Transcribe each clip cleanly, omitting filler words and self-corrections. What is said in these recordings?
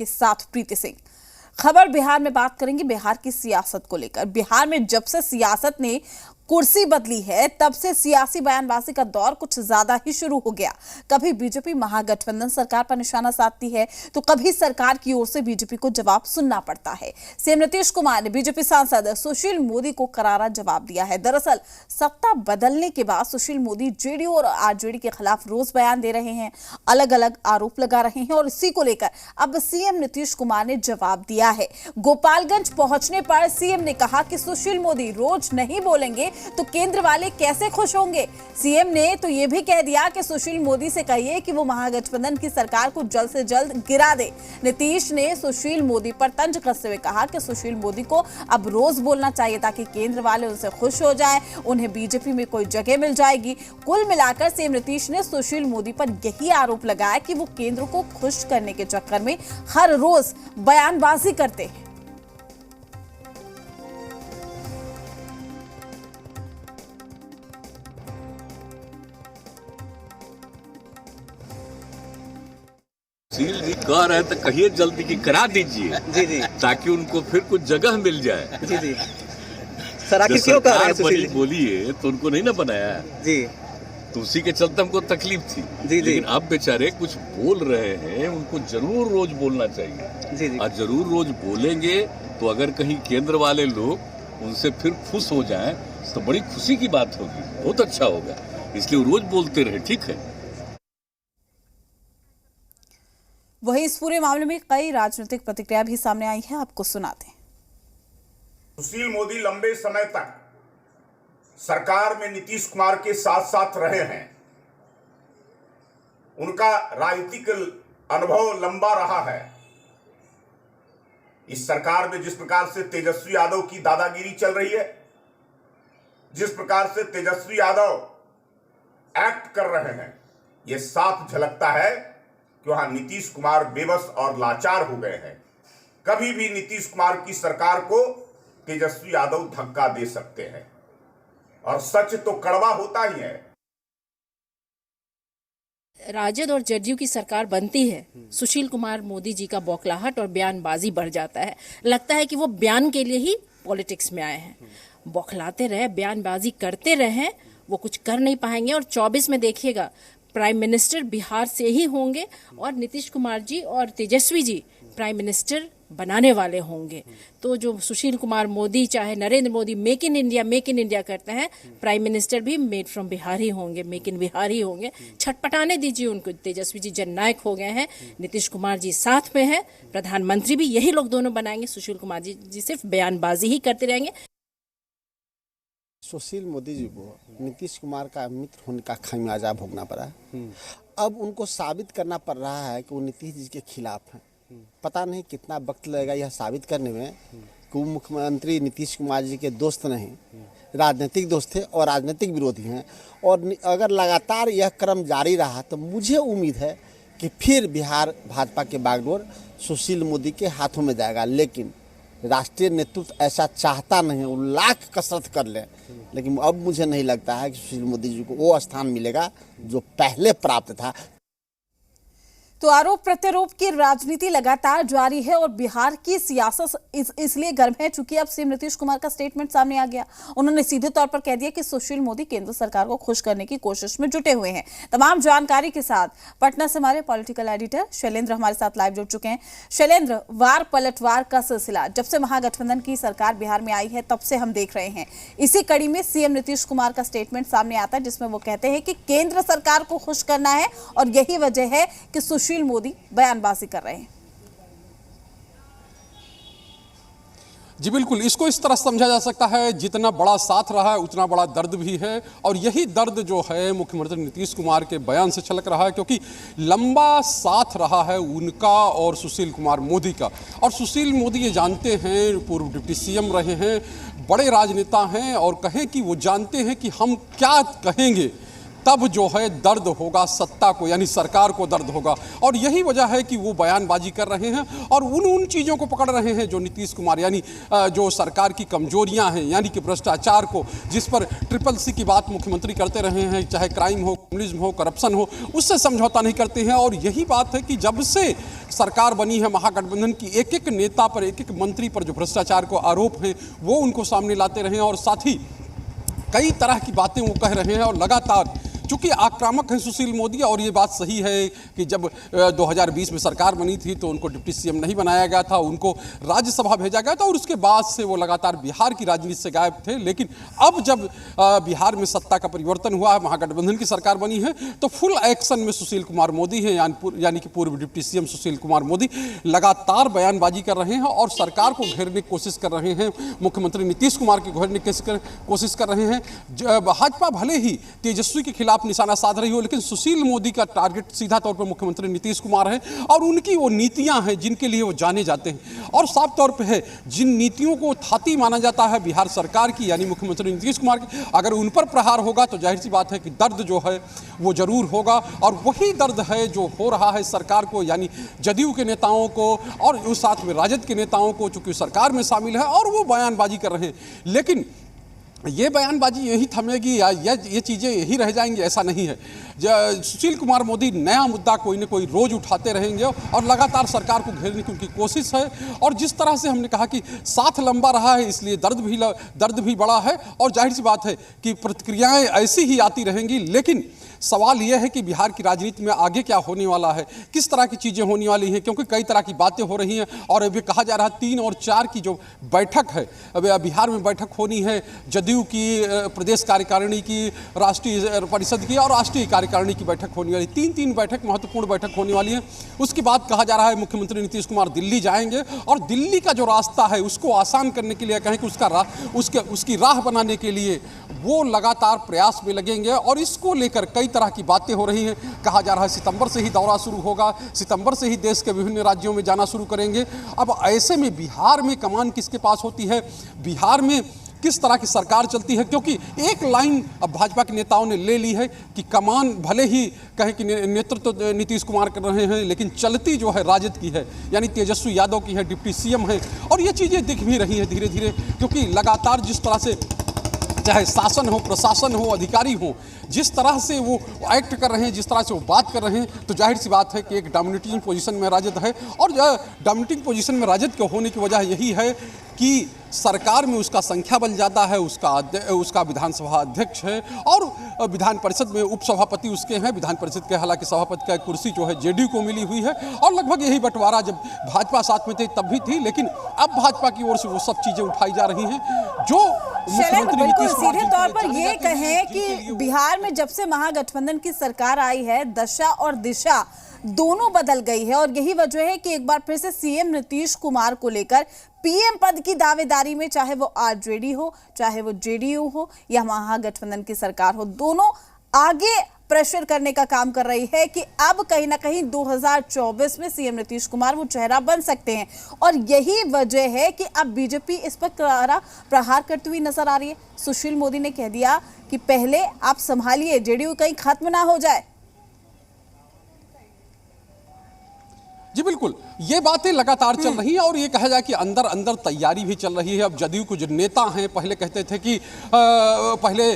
के साथ प्रीति सिंह। खबर बिहार में बात करेंगे, बिहार की सियासत को लेकर। बिहार में जब से सियासत ने कुर्सी बदली है तब से सियासी बयानबाजी का दौर कुछ ज्यादा ही शुरू हो गया। कभी बीजेपी महागठबंधन सरकार पर निशाना साधती है तो कभी सरकार की ओर से बीजेपी को जवाब सुनना पड़ता है। सीएम नीतीश कुमार ने बीजेपी सांसद सुशील मोदी को करारा जवाब दिया है। दरअसल सत्ता बदलने के बाद सुशील मोदी जेडीयू और आरजेडी के खिलाफ रोज बयान दे रहे हैं, अलग अलग आरोप लगा रहे हैं और इसी को लेकर अब सीएम नीतीश कुमार ने जवाब दिया है। गोपालगंज पहुंचने पर सीएम ने कहा कि सुशील मोदी रोज नहीं बोलेंगे तो केंद्र वाले कैसे खुश होंगे। सीएम ने तो यह भी कह दिया कि सुशील मोदी से कहिए कि वो महागठबंधन की सरकार को जल्द से जल्द गिरा दे। नीतीश ने सुशील मोदी पर तंज कसते हुए कहा कि सुशील मोदी को अब रोज बोलना चाहिए ताकि केंद्र वाले उनसे खुश हो जाएं, उन्हें बीजेपी में कोई जगह मिल जाएगी। कुल मिलाकर सीएम नीतीश ने सुशील मोदी पर यही आरोप लगाया कि वो केंद्र को खुश करने के चक्कर में हर रोज बयानबाजी करते हैं। सुशील जी कह रहे हैं तो कहिए जल्दी की करा दीजिए जी ताकि उनको फिर कुछ जगह मिल जाए। जी सर आखिर क्यों कह रहे हैं सुशील जी? बोलिए तो उनको नहीं ना बनाया जी, तो उसी के चलते हमको तकलीफ थी जी। लेकिन अब बेचारे कुछ बोल रहे हैं, उनको जरूर रोज बोलना चाहिए जी। और जरूर रोज बोलेंगे तो अगर कहीं केंद्र वाले लोग उनसे फिर खुश हो जाएं तो बड़ी खुशी की बात होगी, बहुत अच्छा होगा, इसलिए रोज बोलते रहे। ठीक है। वहीं इस पूरे मामले में कई राजनीतिक प्रतिक्रिया भी सामने आई है, आपको सुनाते हैं। सुशील मोदी लंबे समय तक सरकार में नीतीश कुमार के साथ साथ रहे हैं। उनका राजनीतिक अनुभव लंबा रहा है। इस सरकार में जिस प्रकार से तेजस्वी यादव की दादागिरी चल रही है, जिस प्रकार से तेजस्वी यादव एक्ट कर रहे हैं, यह साफ झलकता है कि वहां नीतीश कुमार बेबस और लाचार हो गए हैं। कभी भी नीतीश कुमार की सरकार को तेजस्वी यादव धक्का दे सकते हैं और सच तो कड़वा होता ही है। राजद और जेडीयू की सरकार बनती है, सुशील कुमार मोदी जी का बौखलाहट और बयानबाजी बढ़ जाता है। लगता है कि वो बयान के लिए ही पॉलिटिक्स में आए हैं। बौखलाते रहे, बयानबाजी करते रहे, वो कुछ कर नहीं पाएंगे। और 24 में देखिएगा प्राइम मिनिस्टर बिहार से ही होंगे और नीतीश कुमार जी और तेजस्वी जी प्राइम मिनिस्टर बनाने वाले होंगे। तो जो सुशील कुमार मोदी चाहे Narendra Modi make in India करते हैं, प्राइम मिनिस्टर भी मेड फ्रॉम बिहार ही होंगे, मेक इन बिहार ही होंगे। छटपटाने दीजिए उनको। तेजस्वी जी जननायक हो गए हैं, नीतीश कुमार जी साथ में है, प्रधानमंत्री भी यही लोग दोनों बनाएंगे। सुशील कुमार जी सिर्फ बयानबाजी ही करते रहेंगे। सुशील मोदी जी को नीतीश कुमार का मित्र होने का खामियाजा भोगना पड़ा। अब उनको साबित करना पड़ रहा है कि वो नीतीश जी के खिलाफ हैं। पता नहीं कितना वक्त लगेगा यह साबित करने में कि वो मुख्यमंत्री नीतीश कुमार जी के दोस्त नहीं, राजनीतिक दोस्त थे और राजनीतिक विरोधी हैं। और अगर लगातार यह क्रम जारी रहा तो मुझे उम्मीद है कि फिर बिहार भाजपा के बागडोर सुशील मोदी के हाथों में जाएगा। लेकिन राष्ट्रीय नेतृत्व ऐसा चाहता नहीं है, वो लाख कसरत कर ले, लेकिन अब मुझे नहीं लगता है कि सुशील मोदी जी को वो स्थान मिलेगा जो पहले प्राप्त था। तो आरोप प्रत्यारोप की राजनीति लगातार जारी है और बिहार की सियासत इसलिए गर्म है चूंकि अब सीएम नीतीश कुमार का स्टेटमेंट सामने आ गया। उन्होंने सीधे तौर पर कह दिया कि सुशील मोदी केंद्र सरकार को खुश करने की कोशिश में जुटे हुए हैं। तमाम जानकारी के साथ पटना से हमारे पॉलिटिकल एडिटर शैलेंद्र हमारे साथ लाइव जुड़ चुके हैं। शैलेंद्र, वार पलटवार का सिलसिला जब से महागठबंधन की सरकार बिहार में आई है तब से हम देख रहे हैं। इसी कड़ी में सीएम नीतीश कुमार का स्टेटमेंट सामने आता है जिसमें वो कहते हैं कि केंद्र सरकार को खुश करना है और यही वजह है कि सुशील मोदी बयानबाजी कर रहे हैं। जी बिल्कुल, इसको इस तरह समझा जा सकता है जितना बड़ा साथ रहा है उतना बड़ा दर्द भी है। और यही दर्द जो है मुख्यमंत्री नीतीश कुमार के बयान से छलक रहा है, क्योंकि लंबा साथ रहा है उनका और सुशील कुमार मोदी का। और सुशील मोदी ये जानते हैं, पूर्व डिप्टी सीएम रहे हैं, बड़े राजनेता हैं और कहें कि वो जानते हैं कि हम क्या कहेंगे तब जो है दर्द होगा सत्ता को, यानी सरकार को दर्द होगा। और यही वजह है कि वो बयानबाजी कर रहे हैं और उन चीज़ों को पकड़ रहे हैं जो नीतीश कुमार, यानी जो सरकार की कमजोरियां हैं, यानी कि भ्रष्टाचार को, जिस पर CCC की बात मुख्यमंत्री करते रहे हैं, चाहे क्राइम हो, कम्युनिज्म हो, करप्शन हो, उससे समझौता नहीं करते हैं। और यही बात है कि जब से सरकार बनी है महागठबंधन की, एक एक नेता पर, एक एक मंत्री पर जो भ्रष्टाचार को आरोप हैं वो उनको सामने लाते रहे हैं और साथ ही कई तरह की बातें वो कह रहे हैं। और लगातार चूंकि आक्रामक हैं सुशील मोदी, और ये बात सही है कि जब 2020 में सरकार बनी थी तो उनको डिप्टी सीएम नहीं बनाया गया था, उनको राज्यसभा भेजा गया था और उसके बाद से वो लगातार बिहार की राजनीति से गायब थे। लेकिन अब जब बिहार में सत्ता का परिवर्तन हुआ है, महागठबंधन की सरकार बनी है, तो फुल एक्शन में सुशील कुमार मोदी हैं, यानी कि पूर्व डिप्टी सीएम सुशील कुमार मोदी लगातार बयानबाजी कर रहे हैं और सरकार को घेरने की कोशिश कर रहे हैं, मुख्यमंत्री नीतीश कुमार की घेरने की कोशिश कर रहे हैं। भाजपा भले ही तेजस्वी के खिलाफ निशाना साध रही हो, लेकिन सुशील मोदी का टारगेट सीधा तौर पर मुख्यमंत्री नीतीश कुमार है और उनकी वो नीतियां हैं जिनके लिए वो जाने जाते हैं। और साफ तौर पे है, जिन नीतियों को थाती माना जाता है बिहार सरकार की, यानी मुख्यमंत्री नीतीश कुमार की, अगर उन पर प्रहार होगा तो जाहिर सी बात है कि दर्द जो है वो जरूर होगा। और वही दर्द है जो हो रहा है सरकार को, यानी जदयू के नेताओं को और उस साथ में राजद के नेताओं को, चूंकि सरकार में शामिल है और वो बयानबाजी कर रहे हैं। लेकिन ये बयानबाजी यही थमेगी या ये चीज़ें यही रह जाएंगी, ऐसा नहीं है। सुशील कुमार मोदी नया मुद्दा कोई ना कोई रोज उठाते रहेंगे और लगातार सरकार को घेरने की उनकी कोशिश है। और जिस तरह से हमने कहा कि साथ लंबा रहा है, इसलिए दर्द भी बड़ा है और जाहिर सी बात है कि प्रतिक्रियाएं ऐसी ही आती रहेंगी। लेकिन सवाल यह है कि बिहार की राजनीति में आगे क्या होने वाला है, किस तरह की चीज़ें होने वाली हैं, क्योंकि कई तरह की बातें हो रही हैं। और अभी कहा जा रहा है 3 और 4 की जो बैठक है, अब बिहार में बैठक होनी है, जदयू की प्रदेश कार्यकारिणी की, राष्ट्रीय परिषद की और राष्ट्रीय कार्यकारिणी की बैठक होने वाली, 3 बैठक, महत्वपूर्ण बैठक होने वाली है। उसके बाद कहा जा रहा है मुख्यमंत्री नीतीश कुमार दिल्ली जाएंगे और दिल्ली का जो रास्ता है उसको आसान करने के लिए, कहें कि उसकी राह बनाने के लिए वो लगातार प्रयास में लगेंगे। और इसको लेकर कई तरह की बातें हो रही हैं। कहा जा रहा है सितंबर से ही दौरा शुरू होगा, सितंबर से ही देश के विभिन्न राज्यों में जाना शुरू करेंगे। अब ऐसे में बिहार में कमान किसके पास होती है, बिहार में किस तरह की सरकार चलती है, क्योंकि एक लाइन अब भाजपा के नेताओं ने ले ली है कि कमान भले ही कहें कि नेतृत्व नीतीश कुमार कर रहे हैं, लेकिन चलती जो है राजद की है, यानी तेजस्वी यादव की है, डिप्टी सीएम है। और ये चीज़ें दिख भी रही हैं धीरे धीरे, क्योंकि लगातार जिस तरह से चाहे शासन हो, प्रशासन हो, अधिकारी हो, जिस तरह से वो एक्ट कर रहे हैं, जिस तरह से वो बात कर रहे हैं, तो जाहिर सी बात है कि एक डोमिनेटिंग पोजीशन में राजद है। और डोमिनेटिंग पोजीशन में राजद के होने की वजह यही है कि सरकार में उसका संख्या बल ज़्यादा है, उसका विधानसभा अध्यक्ष है और विधान परिषद में उपसभापति उसके हैं। विधान परिषद के हालांकि सभापति का कुर्सी जो है जेडीयू को मिली हुई है और लगभग यही बंटवारा जब भाजपा साथ में थे तब भी थी, लेकिन अब भाजपा की ओर से वो सब चीज़ें उठाई जा रही हैं जो मुख्यमंत्री नीतीश कुमार सीधे तौर पर ये कहें कि बिहार में जब से महागठबंधन की सरकार आई है, दशा और दिशा दोनों बदल गई है। और यही वजह है कि एक बार फिर से सीएम नीतीश कुमार को लेकर पीएम पद की दावेदारी में, चाहे वो आरजेडी हो, चाहे वो जेडीयू हो या महागठबंधन की सरकार हो, दोनों आगे प्रेशर करने का काम कर रही है कि अब कहीं ना कहीं 2024 में सीएम नीतीश कुमार वो चेहरा बन सकते हैं। और यही वजह है कि अब बीजेपी इस पर करारा प्रहार करती हुई नजर आ रही है। सुशील मोदी ने कह दिया कि पहले आप संभालिए, जेडीयू कहीं खत्म ना हो जाए। जी बिल्कुल, ये बातें लगातार चल रही हैं और ये कहा जाए कि अंदर अंदर तैयारी भी चल रही है। अब जदयू के जो नेता हैं, पहले कहते थे कि पहले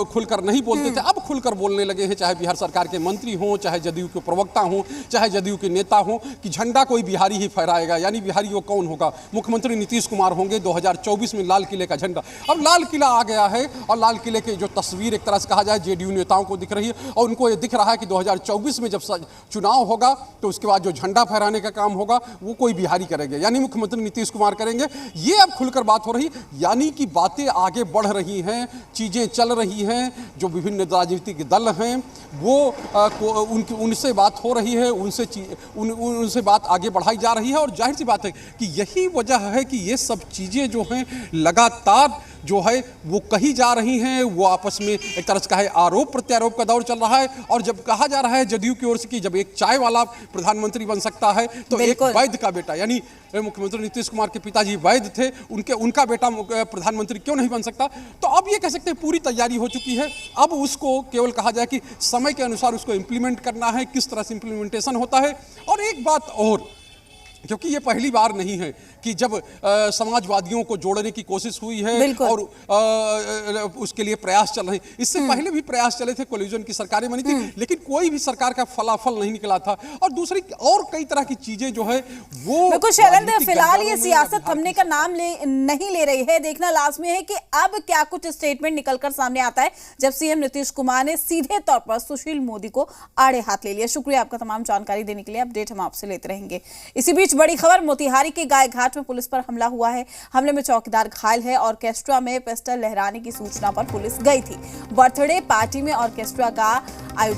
खुलकर नहीं बोलते थे, अब खुलकर बोलने लगे हैं, चाहे बिहार सरकार के मंत्री हों, चाहे जदयू के प्रवक्ता हों, चाहे जदयू के नेता हों, कि झंडा कोई बिहारी ही फहराएगा। यानी बिहारी वो कौन होगा, मुख्यमंत्री नीतीश कुमार होंगे। 2024 में लाल किले का झंडा, अब लाल किला आ गया है और लाल किले की जो तस्वीर एक तरह से कहा जाए जेडीयू नेताओं को दिख रही है और उनको ये दिख रहा है कि 2024 में जब चुनाव होगा तो उसके बाद जो झंडा फहराने का काम होगा वो कोई बिहारी करेंगे, यानी मुख्यमंत्री नीतीश कुमार करेंगे। ये अब खुलकर बात हो रही, यानी कि बातें आगे बढ़ रही हैं, चीजें चल रही हैं। जो विभिन्न राजनीतिक दल हैं वो उनसे बात हो रही है, उनसे बात आगे बढ़ाई जा रही है। और जाहिर सी बात है कि यही वजह है कि ये सब चीज़ें जो हैं लगातार जो है वो कही जा रही हैं, वो आपस में एक तरह से कहे आरोप प्रत्यारोप का दौर चल रहा है। और जब कहा जा रहा है जदयू की ओर से कि जब एक चाय वाला प्रधानमंत्री बन सकता है तो एक वैद्य का बेटा, यानी मुख्यमंत्री नीतीश कुमार के पिताजी वैद्य थे, उनका बेटा प्रधानमंत्री क्यों नहीं बन सकता। तो अब ये कह सकते हैं पूरी तैयारी हो चुकी है। अब उसको केवल कहा जाए कि समय के अनुसार उसको इम्प्लीमेंट करना है, किस तरह से इम्प्लीमेंटेशन होता है। और एक बात और, क्योंकि ये पहली बार नहीं है कि जब समाजवादियों को जोड़ने की कोशिश हुई है और उसके लिए प्रयास चल रहे हैं। इससे पहले भी प्रयास चले थे, कोलिजन की सरकारें बनी थी, लेकिन कोई भी सरकार का फलाफल नहीं निकला था। और दूसरी और कई तरह की चीजें जो है वो शैलेंद्र, फिलहाल ये सियासत थमने का नाम नहीं ले रही है। देखना लाजमी है कि अब क्या कुछ स्टेटमेंट निकलकर सामने आता है जब सीएम नीतीश कुमार ने सीधे तौर पर सुशील मोदी को आड़े हाथ ले लिया। शुक्रिया आपका तमाम जानकारी देने के लिए। अपडेट हम आपसे लेते रहेंगे। इसी बीच बड़ी खबर, मोतिहारी के गाय घाट में पुलिस पर हमला हुआ है। हमले में चौकीदार घायल है। ऑर्केस्ट्रा में पिस्टल लहराने की सूचना पर पुलिस गई थी। बर्थडे पार्टी में ऑर्केस्ट्रा का आयोजन